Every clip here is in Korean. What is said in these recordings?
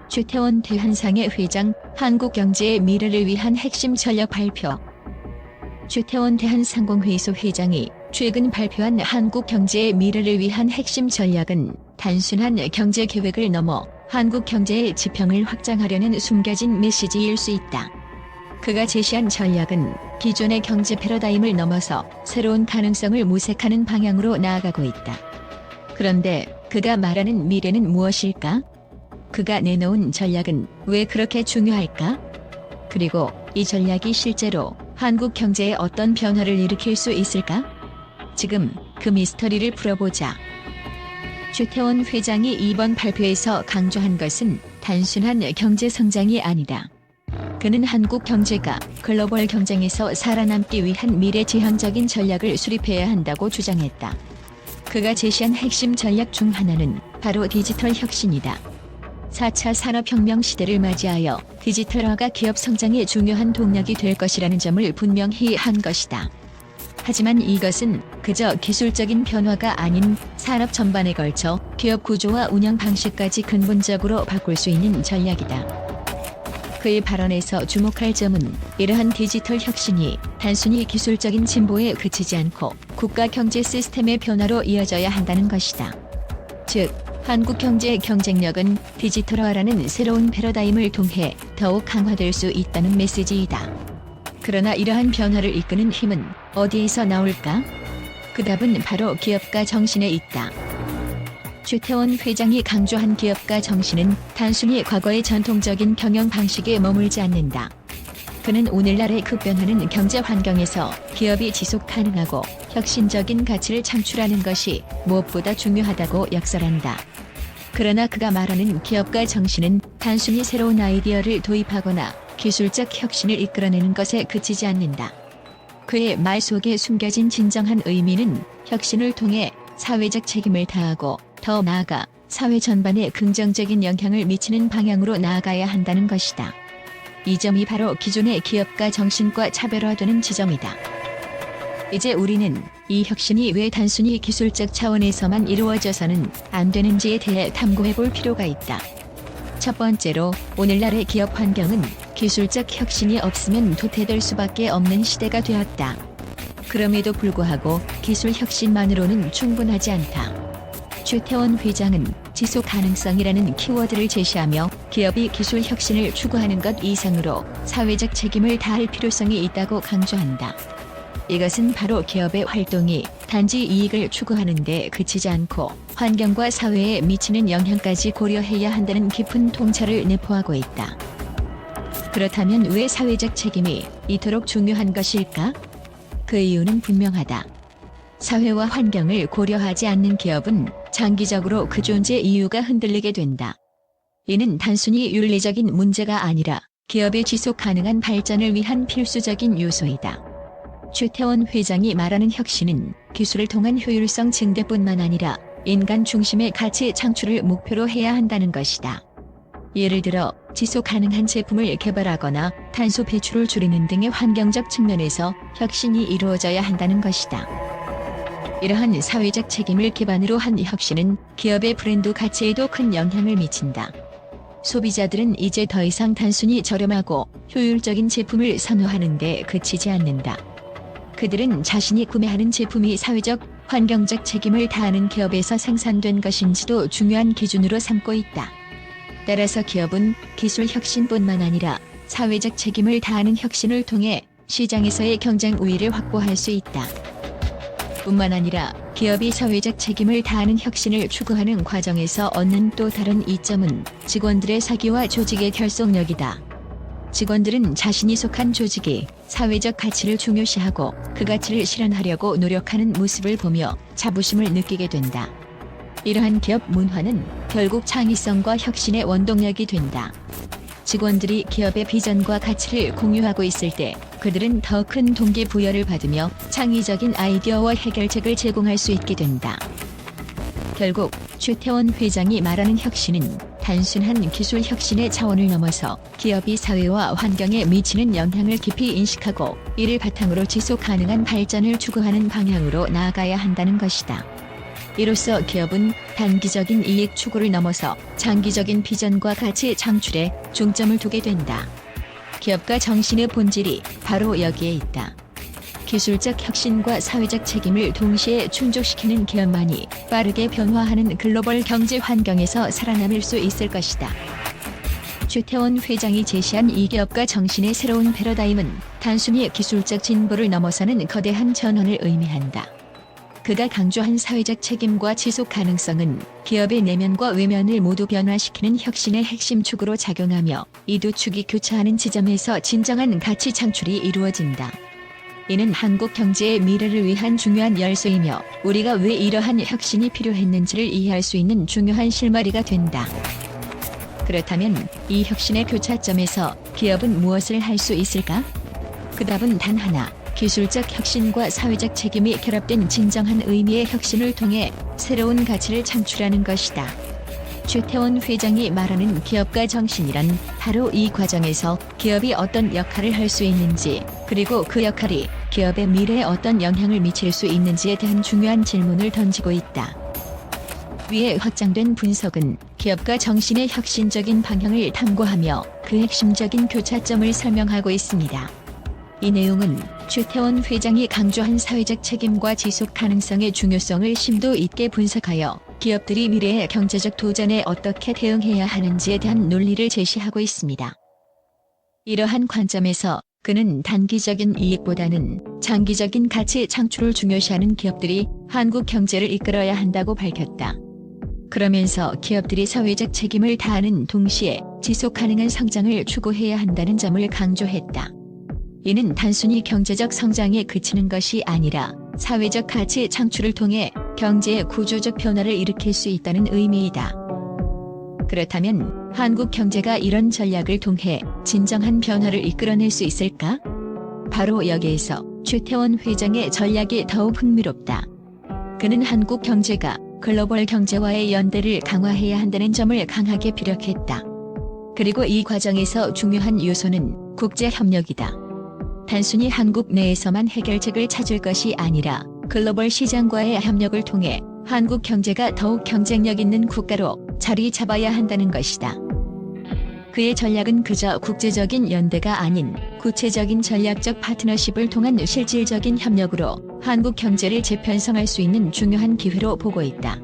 최태원 대한상해 회장, 한국경제의 미래를 위한 핵심 전략 발표. 최태원 대한상공회의소 회장이 최근 발표한 한국경제의 미래를 위한 핵심 전략은 단순한 경제 계획을 넘어 한국 경제의 지평을 확장하려는 숨겨진 메시지일 수 있다. 그가 제시한 전략은 기존의 경제 패러다임을 넘어서 새로운 가능성을 모색하는 방향으로 나아가고 있다. 그런데 그가 말하는 미래는 무엇일까? 그가 내놓은 전략은 왜 그렇게 중요할까? 그리고 이 전략이 실제로 한국 경제에 어떤 변화를 일으킬 수 있을까? 지금 그 미스터리를 풀어보자. 최태원 회장이 이번 발표에서 강조한 것은 단순한 경제 성장이 아니다. 그는 한국 경제가 글로벌 경쟁에서 살아남기 위한 미래지향적인 전략을 수립해야 한다고 주장했다. 그가 제시한 핵심 전략 중 하나는 바로 디지털 혁신이다. 4차 산업혁명 시대를 맞이하여 디지털화가 기업 성장의 중요한 동력이 될 것이라는 점을 분명히 한 것이다. 하지만 이것은 그저 기술적인 변화가 아닌 산업 전반에 걸쳐 기업 구조와 운영 방식까지 근본적으로 바꿀 수 있는 전략이다. 그의 발언에서 주목할 점은 이러한 디지털 혁신이 단순히 기술적인 진보에 그치지 않고 국가 경제 시스템의 변화로 이어져야 한다는 것이다. 즉, 한국 경제의 경쟁력은 디지털화라는 새로운 패러다임을 통해 더욱 강화될 수 있다는 메시지이다. 그러나 이러한 변화를 이끄는 힘은 어디에서 나올까? 그 답은 바로 기업가 정신에 있다. 최태원 회장이 강조한 기업가 정신은 단순히 과거의 전통적인 경영 방식에 머물지 않는다. 그는 오늘날의 급변하는 경제 환경에서 기업이 지속 가능하고 혁신적인 가치를 창출하는 것이 무엇보다 중요하다고 역설한다. 그러나 그가 말하는 기업가 정신은 단순히 새로운 아이디어를 도입하거나 기술적 혁신을 이끌어내는 것에 그치지 않는다. 그의 말 속에 숨겨진 진정한 의미는 혁신을 통해 사회적 책임을 다하고 더 나아가 사회 전반에 긍정적인 영향을 미치는 방향으로 나아가야 한다는 것이다. 이 점이 바로 기존의 기업가 정신과 차별화되는 지점이다. 이제 우리는 이 혁신이 왜 단순히 기술적 차원에서만 이루어져서는 안 되는지에 대해 탐구해 볼 필요가 있다. 첫 번째로, 오늘날의 기업 환경은 기술적 혁신이 없으면 도태될 수밖에 없는 시대가 되었다. 그럼에도 불구하고 기술 혁신만으로는 충분하지 않다. 최태원 회장은 지속 가능성이라는 키워드를 제시하며 기업이 기술 혁신을 추구하는 것 이상으로 사회적 책임을 다할 필요성이 있다고 강조한다. 이것은 바로 기업의 활동이 단지 이익을 추구하는 데 그치지 않고 환경과 사회에 미치는 영향까지 고려해야 한다는 깊은 통찰을 내포하고 있다. 그렇다면 왜 사회적 책임이 이토록 중요한 것일까? 그 이유는 분명하다. 사회와 환경을 고려하지 않는 기업은 장기적으로 그 존재 이유가 흔들리게 된다. 이는 단순히 윤리적인 문제가 아니라 기업의 지속 가능한 발전을 위한 필수적인 요소이다. 최태원 회장이 말하는 혁신은 기술을 통한 효율성 증대뿐만 아니라 인간 중심의 가치 창출을 목표로 해야 한다는 것이다. 예를 들어 지속 가능한 제품을 개발하거나 탄소 배출을 줄이는 등의 환경적 측면에서 혁신이 이루어져야 한다는 것이다. 이러한 사회적 책임을 기반으로 한 혁신은 기업의 브랜드 가치에도 큰 영향을 미친다. 소비자들은 이제 더 이상 단순히 저렴하고 효율적인 제품을 선호하는 데 그치지 않는다. 그들은 자신이 구매하는 제품이 사회적, 환경적 책임을 다하는 기업에서 생산된 것인지도 중요한 기준으로 삼고 있다. 따라서 기업은 기술 혁신뿐만 아니라 사회적 책임을 다하는 혁신을 통해 시장에서의 경쟁 우위를 확보할 수 있다. 뿐만 아니라 기업이 사회적 책임을 다하는 혁신을 추구하는 과정에서 얻는 또 다른 이점은 직원들의 사기와 조직의 결속력이다. 직원들은 자신이 속한 조직이 사회적 가치를 중요시하고 그 가치를 실현하려고 노력하는 모습을 보며 자부심을 느끼게 된다. 이러한 기업 문화는 결국 창의성과 혁신의 원동력이 된다. 직원들이 기업의 비전과 가치를 공유하고 있을 때 그들은 더 큰 동기부여를 받으며 창의적인 아이디어와 해결책을 제공할 수 있게 된다. 결국 최태원 회장이 말하는 혁신은 단순한 기술 혁신의 차원을 넘어서 기업이 사회와 환경에 미치는 영향을 깊이 인식하고 이를 바탕으로 지속 가능한 발전을 추구하는 방향으로 나아가야 한다는 것이다. 이로써 기업은 단기적인 이익 추구를 넘어서 장기적인 비전과 가치 창출에 중점을 두게 된다. 기업가 정신의 본질이 바로 여기에 있다. 기술적 혁신과 사회적 책임을 동시에 충족시키는 기업만이 빠르게 변화하는 글로벌 경제 환경에서 살아남을 수 있을 것이다. 최태원 회장이 제시한 이 기업가 정신의 새로운 패러다임은 단순히 기술적 진보를 넘어서는 거대한 전환을 의미한다. 그가 강조한 사회적 책임과 지속 가능성은 기업의 내면과 외면을 모두 변화시키는 혁신의 핵심 축으로 작용하며 이 두 축이 교차하는 지점에서 진정한 가치 창출이 이루어진다. 이는 한국 경제의 미래를 위한 중요한 열쇠이며 우리가 왜 이러한 혁신이 필요했는지를 이해할 수 있는 중요한 실마리가 된다. 그렇다면 이 혁신의 교차점에서 기업은 무엇을 할 수 있을까? 그 답은 단 하나. 기술적 혁신과 사회적 책임이 결합된 진정한 의미의 혁신을 통해 새로운 가치를 창출하는 것이다. 최태원 회장이 말하는 기업가 정신이란 바로 이 과정에서 기업이 어떤 역할을 할 수 있는지, 그리고 그 역할이 기업의 미래에 어떤 영향을 미칠 수 있는지에 대한 중요한 질문을 던지고 있다. 위에 확장된 분석은 기업가 정신의 혁신적인 방향을 탐구하며 그 핵심적인 교차점을 설명하고 있습니다. 이 내용은 최태원 회장이 강조한 사회적 책임과 지속 가능성의 중요성을 심도 있게 분석하여 기업들이 미래의 경제적 도전에 어떻게 대응해야 하는지에 대한 논리를 제시하고 있습니다. 이러한 관점에서 그는 단기적인 이익보다는 장기적인 가치 창출을 중요시하는 기업들이 한국 경제를 이끌어야 한다고 밝혔다. 그러면서 기업들이 사회적 책임을 다하는 동시에 지속 가능한 성장을 추구해야 한다는 점을 강조했다. 이는 단순히 경제적 성장에 그치는 것이 아니라 사회적 가치 창출을 통해 경제의 구조적 변화를 일으킬 수 있다는 의미이다. 그렇다면 한국 경제가 이런 전략을 통해 진정한 변화를 이끌어낼 수 있을까? 바로 여기에서 최태원 회장의 전략이 더욱 흥미롭다. 그는 한국 경제가 글로벌 경제와의 연대를 강화해야 한다는 점을 강하게 피력했다. 그리고 이 과정에서 중요한 요소는 국제 협력이다. 단순히 한국 내에서만 해결책을 찾을 것이 아니라 글로벌 시장과의 협력을 통해 한국 경제가 더욱 경쟁력 있는 국가로 자리 잡아야 한다는 것이다. 그의 전략은 그저 국제적인 연대가 아닌 구체적인 전략적 파트너십을 통한 실질적인 협력으로 한국 경제를 재편성할 수 있는 중요한 기회로 보고 있다.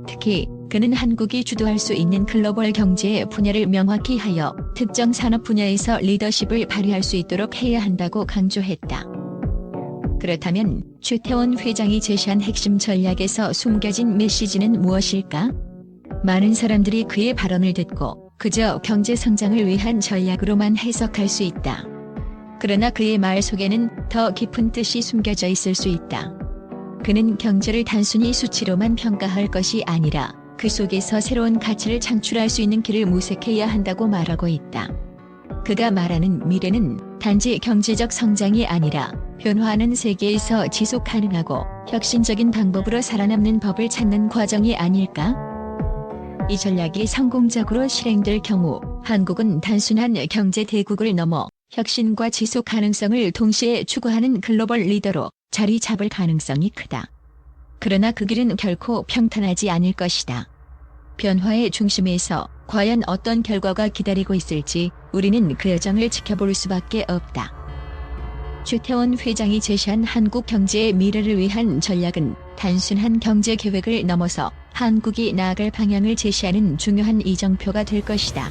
특히 그는 한국이 주도할 수 있는 글로벌 경제의 분야를 명확히 하여 특정 산업 분야에서 리더십을 발휘할 수 있도록 해야 한다고 강조했다. 그렇다면 최태원 회장이 제시한 핵심 전략에서 숨겨진 메시지는 무엇일까? 많은 사람들이 그의 발언을 듣고 그저 경제 성장을 위한 전략으로만 해석할 수 있다. 그러나 그의 말 속에는 더 깊은 뜻이 숨겨져 있을 수 있다. 그는 경제를 단순히 수치로만 평가할 것이 아니라 그 속에서 새로운 가치를 창출할 수 있는 길을 모색해야 한다고 말하고 있다. 그가 말하는 미래는 단지 경제적 성장이 아니라 변화하는 세계에서 지속 가능하고 혁신적인 방법으로 살아남는 법을 찾는 과정이 아닐까? 이 전략이 성공적으로 실행될 경우 한국은 단순한 경제 대국을 넘어 혁신과 지속 가능성을 동시에 추구하는 글로벌 리더로 자리 잡을 가능성이 크다. 그러나 그 길은 결코 평탄하지 않을 것이다. 변화의 중심에서 과연 어떤 결과가 기다리고 있을지 우리는 그 여정을 지켜볼 수밖에 없다. 최태원 회장이 제시한 한국 경제의 미래를 위한 전략은 단순한 경제 계획을 넘어서 한국이 나아갈 방향을 제시하는 중요한 이정표가 될 것이다.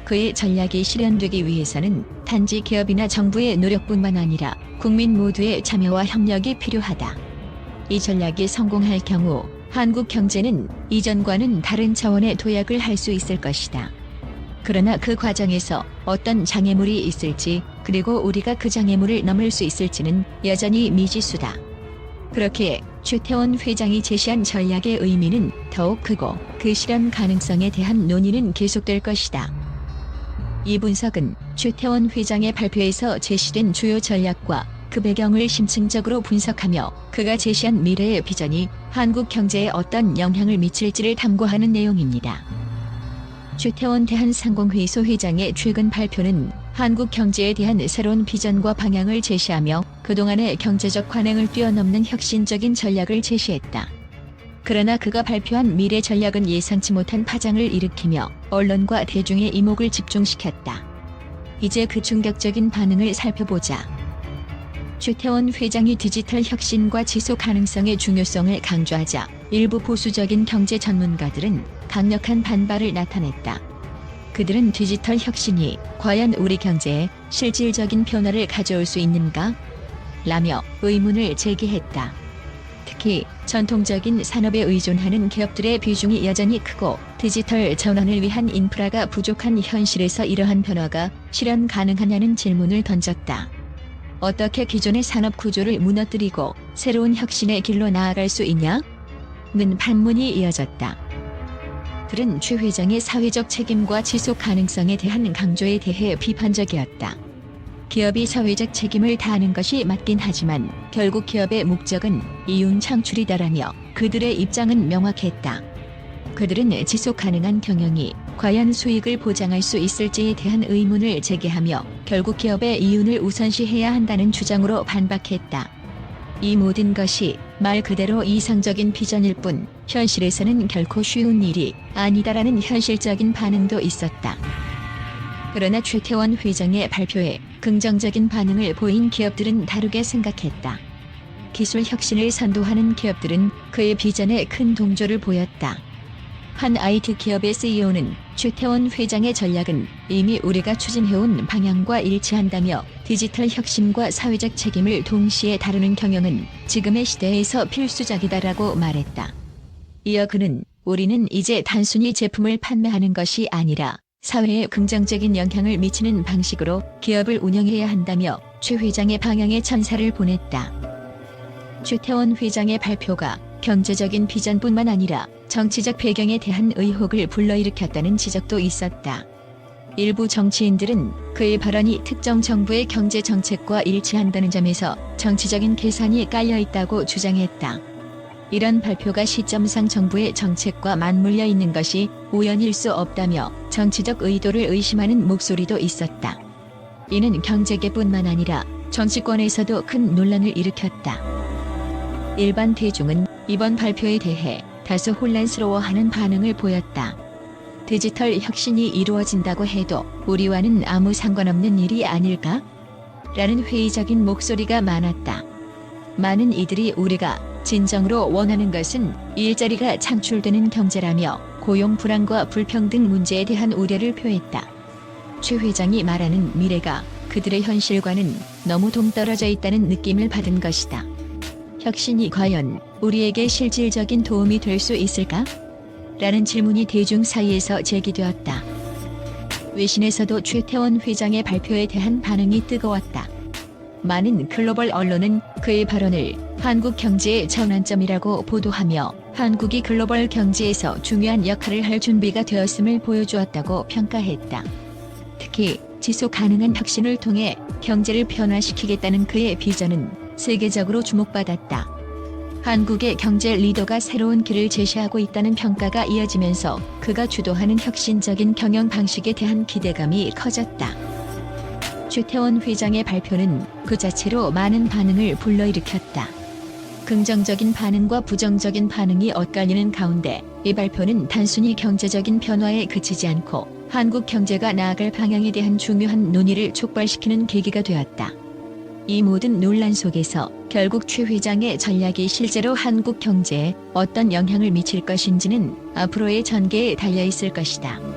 그의 전략이 실현되기 위해서는 단지 기업이나 정부의 노력뿐만 아니라 국민 모두의 참여와 협력이 필요하다. 이 전략이 성공할 경우 한국 경제는 이전과는 다른 차원의 도약을 할 수 있을 것이다. 그러나 그 과정에서 어떤 장애물이 있을지, 그리고 우리가 그 장애물을 넘을 수 있을지는 여전히 미지수다. 그렇기에 최태원 회장이 제시한 전략의 의미는 더욱 크고 그 실현 가능성에 대한 논의는 계속될 것이다. 이 분석은 최태원 회장의 발표에서 제시된 주요 전략과 그 배경을 심층적으로 분석하며 그가 제시한 미래의 비전이 한국 경제에 어떤 영향을 미칠지를 탐구하는 내용입니다. 최태원 대한상공회의소 회장의 최근 발표는 한국 경제에 대한 새로운 비전과 방향을 제시하며 그동안의 경제적 관행을 뛰어넘는 혁신적인 전략을 제시했다. 그러나 그가 발표한 미래 전략은 예상치 못한 파장을 일으키며 언론과 대중의 이목을 집중시켰다. 이제 그 충격적인 반응을 살펴보자. 최태원 회장이 디지털 혁신과 지속 가능성의 중요성을 강조하자 일부 보수적인 경제 전문가들은 강력한 반발을 나타냈다. 그들은 디지털 혁신이 과연 우리 경제에 실질적인 변화를 가져올 수 있는가? 라며 의문을 제기했다. 특히 전통적인 산업에 의존하는 기업들의 비중이 여전히 크고 디지털 전환을 위한 인프라가 부족한 현실에서 이러한 변화가 실현 가능하냐는 질문을 던졌다. 어떻게 기존의 산업 구조를 무너뜨리고 새로운 혁신의 길로 나아갈 수 있냐? 는 반문이 이어졌다. 들은 최 회장의 사회적 책임과 지속 가능성에 대한 강조에 대해 비판적이었다. 기업이 사회적 책임을 다하는 것이 맞긴 하지만 결국 기업의 목적은 이윤 창출이다라며 그들의 입장은 명확했다. 그들은 지속 가능한 경영이 과연 수익을 보장할 수 있을지에 대한 의문을 제기하며 결국 기업의 이윤을 우선시해야 한다는 주장으로 반박했다. 이 모든 것이 말 그대로 이상적인 비전일 뿐 현실에서는 결코 쉬운 일이 아니다라는 현실적인 반응도 있었다. 그러나 최태원 회장의 발표에 긍정적인 반응을 보인 기업들은 다르게 생각했다. 기술 혁신을 선도하는 기업들은 그의 비전에 큰 동조를 보였다. 한 IT 기업의 CEO는 최태원 회장의 전략은 이미 우리가 추진해온 방향과 일치한다며 디지털 혁신과 사회적 책임을 동시에 다루는 경영은 지금의 시대에서 필수적이다라고 말했다. 이어 그는 우리는 이제 단순히 제품을 판매하는 것이 아니라 사회에 긍정적인 영향을 미치는 방식으로 기업을 운영해야 한다며 최 회장의 방향에 천사를 보냈다. 최태원 회장의 발표가 경제적인 비전뿐만 아니라 정치적 배경에 대한 의혹을 불러일으켰다는 지적도 있었다. 일부 정치인들은 그의 발언이 특정 정부의 경제 정책과 일치한다는 점에서 정치적인 계산이 깔려 있다고 주장했다. 이런 발표가 시점상 정부의 정책과 맞물려 있는 것이 우연일 수 없다며 정치적 의도를 의심하는 목소리도 있었다. 이는 경제계뿐만 아니라 정치권에서도 큰 논란을 일으켰다. 일반 대중은 이번 발표에 대해 다소 혼란스러워하는 반응을 보였다. 디지털 혁신이 이루어진다고 해도 우리와는 아무 상관없는 일이 아닐까? 라는 회의적인 목소리가 많았다. 많은 이들이 우리가 진정으로 원하는 것은 일자리가 창출되는 경제라며 고용 불안과 불평등 문제에 대한 우려를 표했다. 최 회장이 말하는 미래가 그들의 현실과는 너무 동떨어져 있다는 느낌을 받은 것이다. 혁신이 과연 우리에게 실질적인 도움이 될 수 있을까? 라는 질문이 대중 사이에서 제기되었다. 외신에서도 최태원 회장의 발표에 대한 반응이 뜨거웠다. 많은 글로벌 언론은 그의 발언을 한국 경제의 전환점이라고 보도하며 한국이 글로벌 경제에서 중요한 역할을 할 준비가 되었음을 보여주었다고 평가했다. 특히 지속 가능한 혁신을 통해 경제를 변화시키겠다는 그의 비전은 세계적으로 주목받았다. 한국의 경제 리더가 새로운 길을 제시하고 있다는 평가가 이어지면서 그가 주도하는 혁신적인 경영 방식에 대한 기대감이 커졌다. 최태원 회장의 발표는 그 자체로 많은 반응을 불러일으켰다. 긍정적인 반응과 부정적인 반응이 엇갈리는 가운데 이 발표는 단순히 경제적인 변화에 그치지 않고 한국 경제가 나아갈 방향에 대한 중요한 논의를 촉발시키는 계기가 되었다. 이 모든 논란 속에서 결국 최 회장의 전략이 실제로 한국 경제에 어떤 영향을 미칠 것인지는 앞으로의 전개에 달려 있을 것이다.